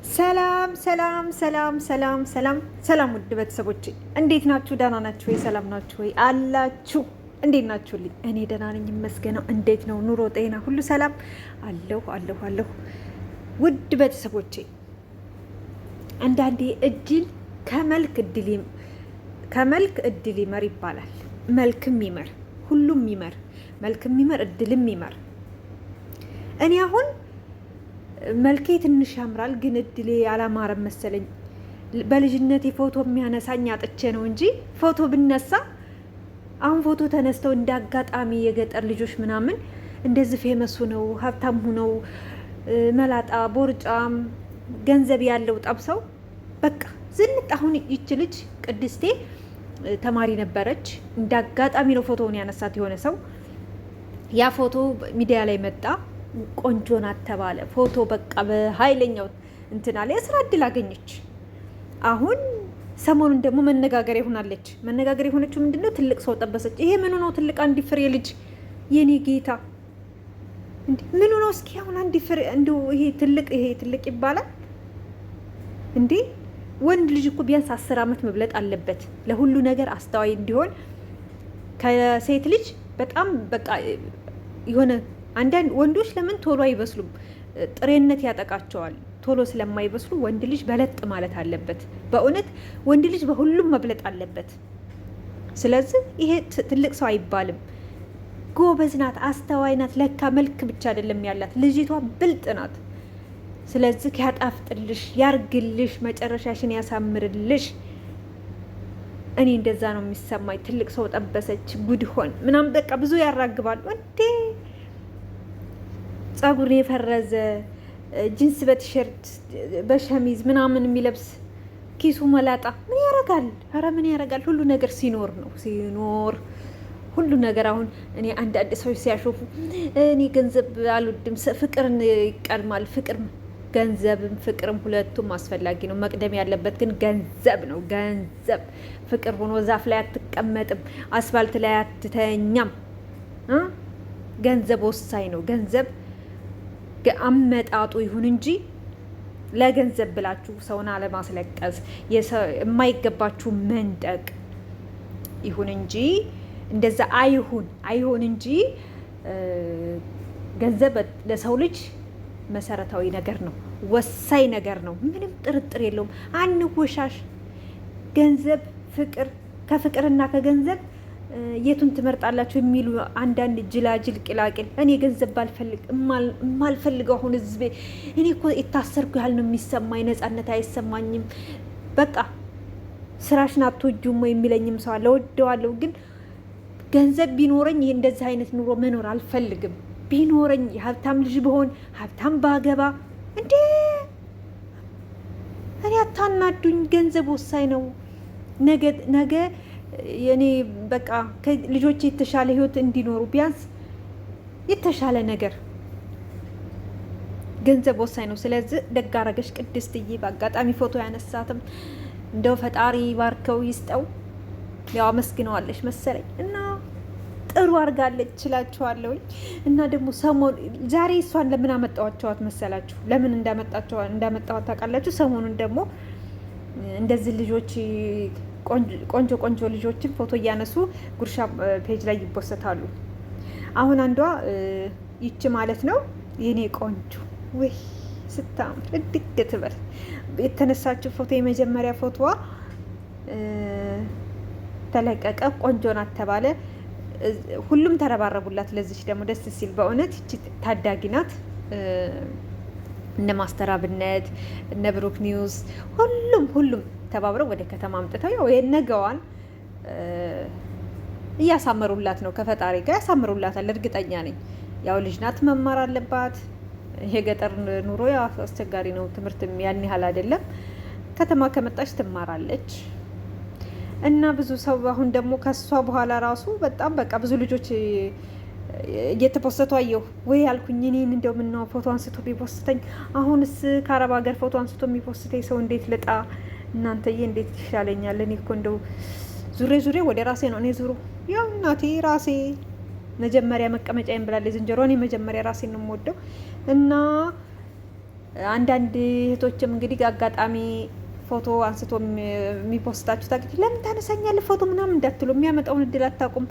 ሰላም ሰላም ሰላም ሰላም ሰላም ሰላም ውድ ቤተሰቦቼ እንዴት ናችሁ? ደህና ናችሁ ወይ? ሰላም ናችሁ ወይ? አላችሁ? እንዴት ናችሁልኝ? እኔ ደህና ነኝ ይመስገነው። እንዴት ነው ኑሮ፣ ጤና ሁሉ ሰላም? አለሁ። ውድ ቤተሰቦቼ አንዳንዴ እድል ከመልክ እድል ይመር ይባላል። መልክም ይመር፣ ሁሉም ይመር፣ መልክም ይመር፣ እድልም ይመር። እኔ አሁን መልኬ ትንሽ ያምራል፣ ግን እድሌ አላማረም መሰለኝ። በልጅነቴ ፎቶ የሚያነሳኝ አጥቼ ነው እንጂ ፎቶ ብነሳ አሁን ፎቶ ተነስተው እንደ አጋጣሚ የገጠር ልጆች ምናምን እንደዚህ ፌመስ ሆነው ሀብታም ሆነው መላጣ ቦርጫም ገንዘብ ያለው ጠብሰው በቃ ዝንጥ። አሁን ይች ልጅ ቅድስቴ ተማሪ ነበረች። እንደ አጋጣሚ ነው ፎቶውን ያነሳት የሆነ ሰው። ያ ፎቶ ሚዲያ ላይ መጣ። ቆንጆ ናት ተባለ። ፎቶ በቃ በኃይለኛው እንትን አለ። የስራ እድል አገኘች። አሁን ሰሞኑን ደግሞ መነጋገሪያ ሆናለች። መነጋገሪያ የሆነችው ምንድነው? ትልቅ ሰው ጠበሰች። ይሄ ምኑ ነው? ትልቅ አንድ ፍሬ ልጅ የኔ ጌታ እንዴ! ምኑ ነው? እስኪ አሁን አንድ ፍሬ እንደው ይሄ ትልቅ ይባላል እንዴ? ወንድ ልጅ እኮ ቢያንስ 10 ዓመት መብለጥ አለበት ለሁሉ ነገር አስተዋይ እንዲሆን። ከሴት ልጅ በጣም በቃ የሆነ አንዳንድ ወንዶች ለምን ቶሎ አይበስሉም? ጥሬነት ያጠቃቸዋል። ቶሎ ስለማይበስሉ ወንድ ልጅ በለጥ ማለት አለበት። በእውነት ወንድ ልጅ በሁሉም መብለጥ አለበት። ስለዚህ ይሄ ትልቅ ሰው አይባልም። ጎበዝ ናት፣ አስተዋይ ናት። ለካ መልክ ብቻ አይደለም ያላት ልጅቷ ብልጥ ናት። ስለዚህ ያጣፍጥልሽ፣ ያርግልሽ፣ መጨረሻሽን ያሳምርልሽ። እኔ እንደዛ ነው የሚሰማኝ። ትልቅ ሰው ጠበሰች፣ ጉድ ሆን ምናምን በቃ ብዙ ያራግባሉ እንዴ! ጸጉር የፈረዘ ጂንስ በቲሸርት በሸሚዝ ምናምን የሚለብስ ኪሱ መላጣ ምን ያረጋል? ኧረ ምን ያረጋል? ሁሉ ነገር ሲኖር ነው ሁሉ ነገር። አሁን እኔ አንዳንድ ሰዎች ሲያሾፉ እኔ ገንዘብ አልወድም፣ ፍቅርን ይቀድማል። ገንዘብም ፍቅርም ሁለቱም አስፈላጊ ነው። መቅደም ያለበት ግን ገንዘብ ነው። ገንዘብ ፍቅር ሆኖ ዛፍ ላይ አትቀመጥም፣ አስፋልት ላይ አትተኛም። ገንዘብ ወሳኝ ነው። ገንዘብ አመጣጡ ይሁን እንጂ ለገንዘብ ብላችሁ ሰውን አለማስለቀስ፣ የማይገባችሁ መንጠቅ ይሁን እንጂ እንደዛ አይሁን እንጂ ገንዘብ ለሰው ልጅ መሰረታዊ ነገር ነው፣ ወሳኝ ነገር ነው። ምንም ጥርጥር የለውም። አንወሻሽ። ገንዘብ ከፍቅርና ከገንዘብ የቱን ትመርጣላችሁ የሚሉ አንዳንድ ጅላጅል ቂላቂል። እኔ ገንዘብ ባልፈልግ የማልፈልገው አሁን ህዝቤ እኔ እኮ የታሰርኩ ያህል ነው የሚሰማኝ፣ ነፃነት አይሰማኝም። በቃ ስራሽን አትወጂውም ወይ የሚለኝም ሰው አለ። ወደዋለሁ፣ ግን ገንዘብ ቢኖረኝ ይሄ እንደዚህ አይነት ኑሮ መኖር አልፈልግም። ቢኖረኝ የሀብታም ልጅ ብሆን ሀብታም ባገባ እንዴ! እኔ አታናዱኝ። ገንዘብ ወሳኝ ነው። ነገ የኔ በቃ ልጆች የተሻለ ህይወት እንዲኖሩ ቢያንስ የተሻለ ነገር ገንዘብ ወሳኝ ነው። ስለዚህ ደግ አደረገች ቅድስትዬ። በአጋጣሚ ፎቶ ያነሳትም እንደው ፈጣሪ ባርከው ይስጠው። ያው አመስግነዋለች መሰለኝ እና ጥሩ አድርጋለች እችላችኋለሁኝ። እና ደግሞ ዛሬ እሷን ለምን አመጣኋቸዋት መሰላችሁ? ለምን እንዳመጣኋት ታውቃላችሁ? ሰሞኑን ደግሞ እንደዚህ ልጆች ቆንጆ ልጆችን ፎቶ እያነሱ ጉርሻ ፔጅ ላይ ይቦሰታሉ። አሁን አንዷ ይች ማለት ነው የኔ ቆንጆ ወይ ስታምር እድግ ትበል የተነሳችው ፎቶ የመጀመሪያ ፎቶዋ ተለቀቀ። ቆንጆ ናት ተባለ። ሁሉም ተረባረቡላት። ለዚች ደግሞ ደስ ሲል በእውነት ይች ታዳጊ ናት። እነ ማስተር አብነት እነ ብሩክ ኒውስ ሁሉም ተባብረው ወደ ከተማ አምጥተው ያው የነገዋን እያሳመሩላት ነው። ከፈጣሪ ጋር ያሳምሩላታል፣ እርግጠኛ ነኝ። ያው ልጅ ናት፣ መማር አለባት። የገጠር ኑሮ ያው አስቸጋሪ ነው። ትምህርት ያን ያህል አይደለም። ከተማ ከመጣች ትማራለች። እና ብዙ ሰው አሁን ደግሞ ከሷ በኋላ ራሱ በጣም በቃ ብዙ ልጆች እየተፖሰቱ አየሁ ወይ ያልኩኝ። እኔን እንደው ምነው ፎቶ አንስቶ ቢፖስተኝ። አሁንስ ከአረብ ሀገር ፎቶ አንስቶ የሚፖስተኝ ሰው እንዴት ልጣ እናንተዬ፣ እንዴት ይሻለኛል? እኔ እኮ እንደው ዙሬ ወደ ራሴ ነው። እኔ ዙሩ ያው እናቴ ራሴ መጀመሪያ መቀመጫዬን ብላለች ዝንጀሮ። እኔ መጀመሪያ ራሴን ነው የምወደው እና አንዳንድ እህቶችም እንግዲህ አጋጣሚ ፎቶ አንስቶ የሚፖስታችሁ ታውቂ፣ ለምን ታነሳኛለህ ፎቶ ምናምን እንዳትሉ፣ የሚያመጣውን እድል አታውቁም።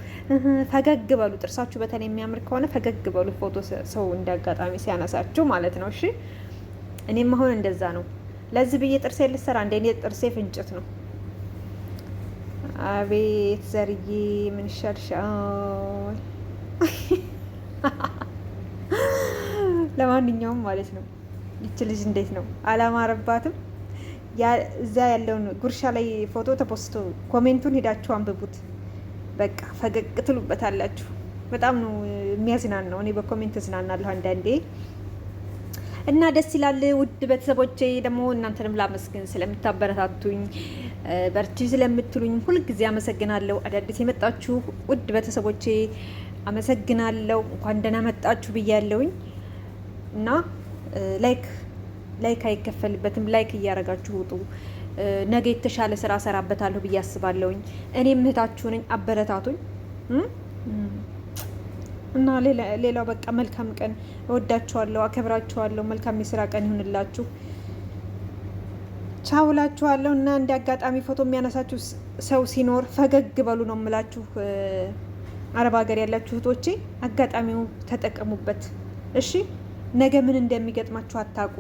ፈገግ በሉ። ጥርሳችሁ በተለይ የሚያምር ከሆነ ፈገግ በሉ፣ ፎቶ ሰው እንደ አጋጣሚ ሲያነሳችሁ ማለት ነው። እሺ እኔም አሁን እንደዛ ነው። ለዚህ ብዬ ጥርሴ ልሰራ እንደ እኔ ጥርሴ ፍንጭት ነው። አቤት ዘርዬ ምን ይሻልሻል? ለማንኛውም ማለት ነው ይች ልጅ እንዴት ነው አላማረባትም? እዛ ያለውን ጉርሻ ላይ ፎቶ ተፖስቶ ኮሜንቱን ሄዳችሁ አንብቡት። በቃ ፈገግ ትሉበታላችሁ። በጣም ነው የሚያዝናናው። እኔ በኮሜንት እዝናናለሁ አንዳንዴ እና ደስ ይላል። ውድ ቤተሰቦቼ ደግሞ እናንተንም ላመስግን ስለምታበረታቱኝ፣ በርቺ ስለምትሉኝ ሁልጊዜ አመሰግናለሁ። አዳዲስ የመጣችሁ ውድ ቤተሰቦቼ አመሰግናለሁ። እንኳን ደህና መጣችሁ ብያለሁኝ እና ላይክ አይከፈልበትም። ላይክ እያደረጋችሁ ውጡ። ነገ የተሻለ ስራ እሰራበታለሁ ብዬ አስባለሁኝ። እኔም እህታችሁ ነኝ፣ አበረታቱኝ እና ሌላው በቃ መልካም ቀን። እወዳችኋለሁ፣ አከብራችኋለሁ። መልካም የስራ ቀን ይሁንላችሁ። ቻውላችኋለሁ። እና እንደ አጋጣሚ ፎቶ የሚያነሳችሁ ሰው ሲኖር ፈገግ በሉ ነው የምላችሁ። አረብ ሀገር ያላችሁ እህቶቼ አጋጣሚው ተጠቀሙበት። እሺ ነገ ምን እንደሚገጥማችሁ አታውቁ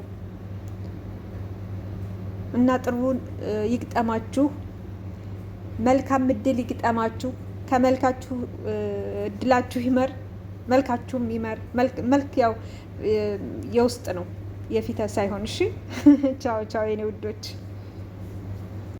እና ጥሩን ይግጠማችሁ። መልካም እድል ይግጠማችሁ። ከመልካችሁ እድላችሁ ይመር፣ መልካችሁም ይመር። መልክ ያው የውስጥ ነው የፊት ሳይሆን። እሺ ቻው ቻው የኔ ውዶች።